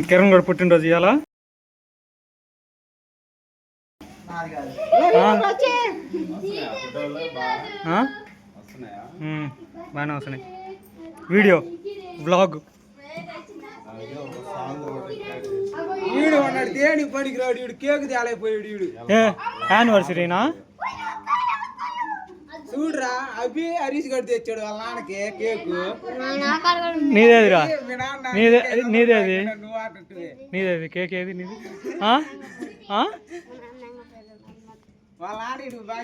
కిరణ్ కూడా పుట్టినరోజు ఇవాళ. బాగానే వస్తున్నాయి. వీడియో వ్లాగ్ యానివర్సరీనా చూడరా అభి హరీష్ గడి తెచ్చాడు వాళ్ళ నాన్నకి కేకు. నీదేదిరా? నీదేది నీదేది కేక్ ఏది నీది? వాళ్ళ నాన్న ఇటు బాగా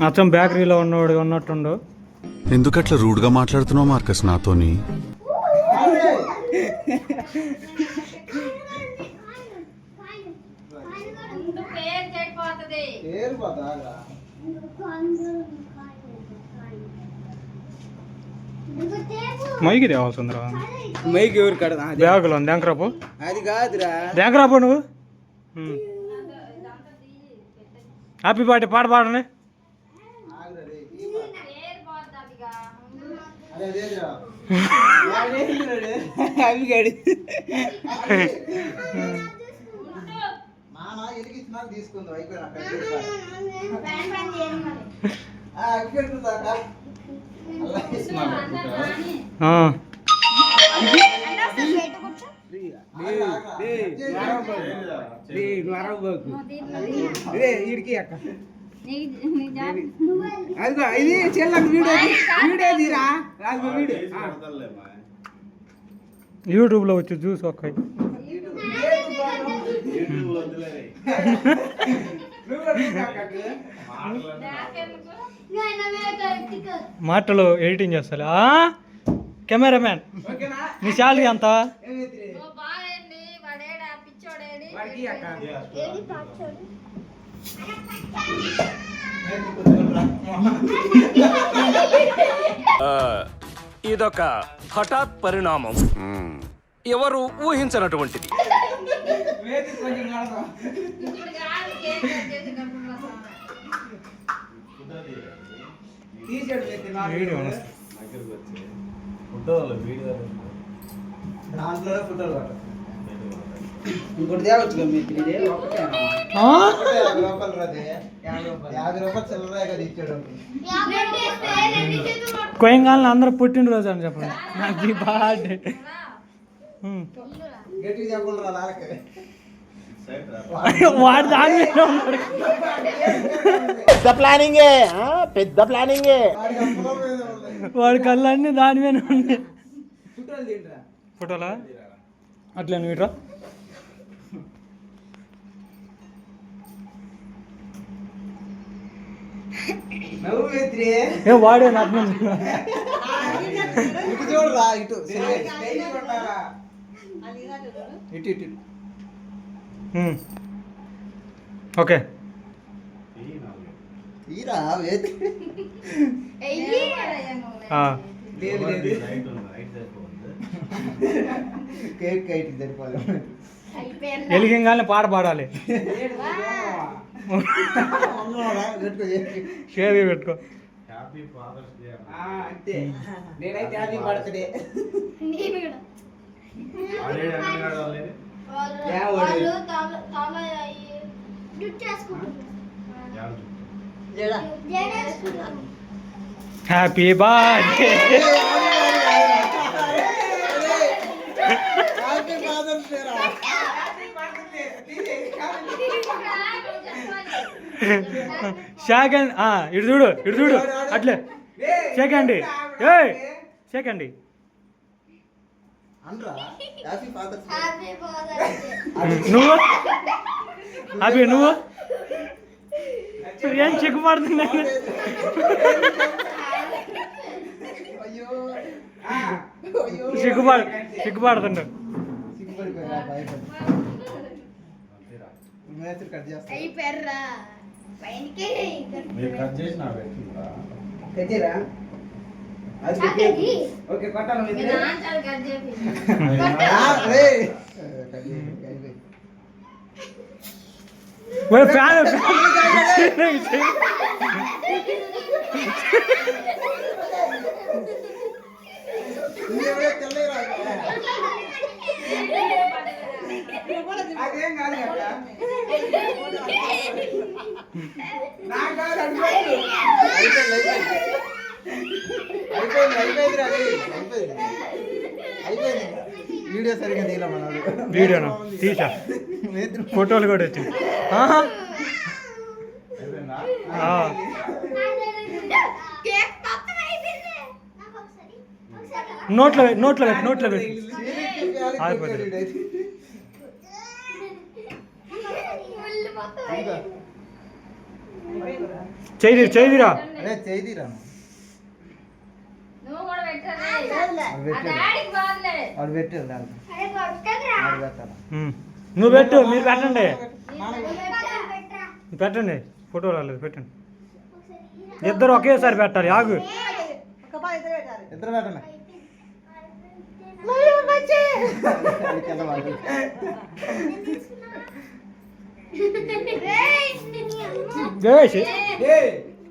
అచ్చం బేకరీలో ఉన్నవాడు ఉన్నట్టుండు. ఎందుకట్లా రూడ్గా మాట్లాడుతున్నావు మార్కస్ నాతోని? మైకి తేవాల్సిందిరా. మైకి ఎవరు కడ బ్యాగులో దేంకరాపు. అది కాదురా దేంకరాపు నువ్వు. హ్యాపీ బర్త్డే పాట పాడండి. అవి గడి తీసుకుందాం ఇడికి అక్క. అదిగో ఇది చెల్లండి వీడియో వీడియో తీరా వీడియో యూట్యూబ్లో వచ్చి చూసి ఒక్క మాటలు ఎడిటింగ్ చేస్తారు. కెమెరామ్యాన్ నీ శాలరీ ఎంత? ఇదొక హఠాత్ పరిణామం, ఎవరు ఊహించనటువంటిది. ఇంకోటి తేవచ్చు కోయంగాలని అందరూ పుట్టినరోజు అని చెప్పండి. Happy birthday. వాడు దాని మీద ఉన్నాడు. పెద్ద ప్లానింగే, పెద్ద ప్లానింగే. వాడి కళ్ళన్నీ దాని మీద ఉన్నాయి. ఫోటోలా అట్లా నువ్వు వాడే నాకు ఇటు చూడరా ఇటు ఇటు ఇటు ఓకే. ఎలిగింగానే పాట పాడాలి. షేర్ పెట్టుకో. నేనైతే హ్యాపీ బర్త్డే. Happy birthday. షేకండి. ఇటు చూడు ఇటు చూడు అట్లే షేకండి. షేకండి. నువ్వు హ్యాపీ నువ్వు ఏం సిగ్గుపడుతున్నా? సిగ్గుపడుతుండ. ఓకే కొట్టాలి. ఓయ్ ఫ్యాన్ అదేం కాదు కదా నాకు కాదు అనుకోండి. వీడియో సరిగ్గా తీయలే మనోడు. వీడియోనా తీసా ఫోటోలు కూడా వచ్చింది నోట్లో పెట్టి ఆగిపోతుంది చేయిరా అదే చేయిరా వాడు పెట్టారు నువ్వు పెట్టు మీరు పెట్టండి ఫోటోలు రాలేదు పెట్టండి ఇద్దరు ఒకేసారి పెట్టాలి ఆగు ఇద్దరు పెట్టండి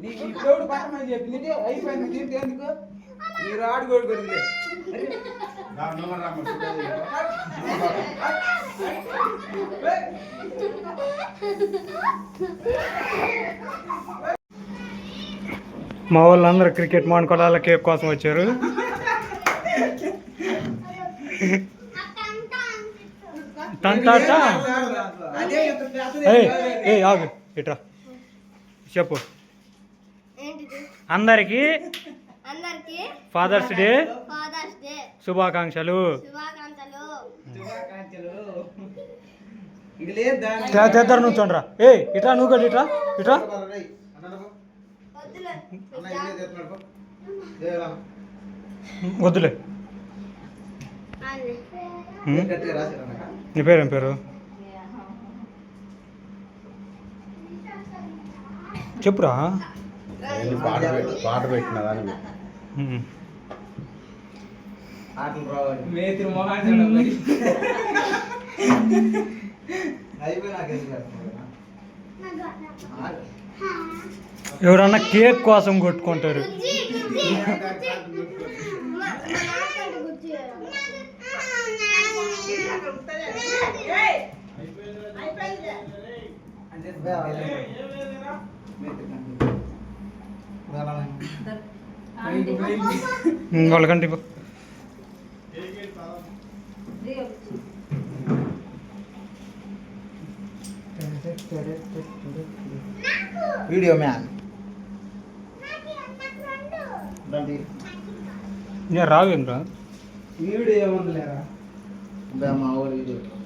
నీకు ఇప్పుడు పట్టమని చెప్పింది అయిపోయింది తింటే ఎందుకు మీరు ఆడుకోడు కొడుకులే మా వాళ్ళందరూ క్రికెట్ మానుకోవాల కేక్ కోసం వచ్చారు ఆగు ఇట్రా చెప్పు అందరికి ఫాదర్స్ డే శుభాకాంక్షలు తెద్దరు నువ్వు చూడరా ఇట్రా నువ్వు కూడా ఇట్రా వద్దులే నీ పేరేం పేరు చెప్పురా పాట పెట్టిన దానికి ఎవరన్నా కేక్ కోసం కొట్టుకుంటారు వాళ్ళకంటే వీడియో మ్యాన్ రావేం రా వీడియో ఏముంది లేరా మా ఊరు వీడియో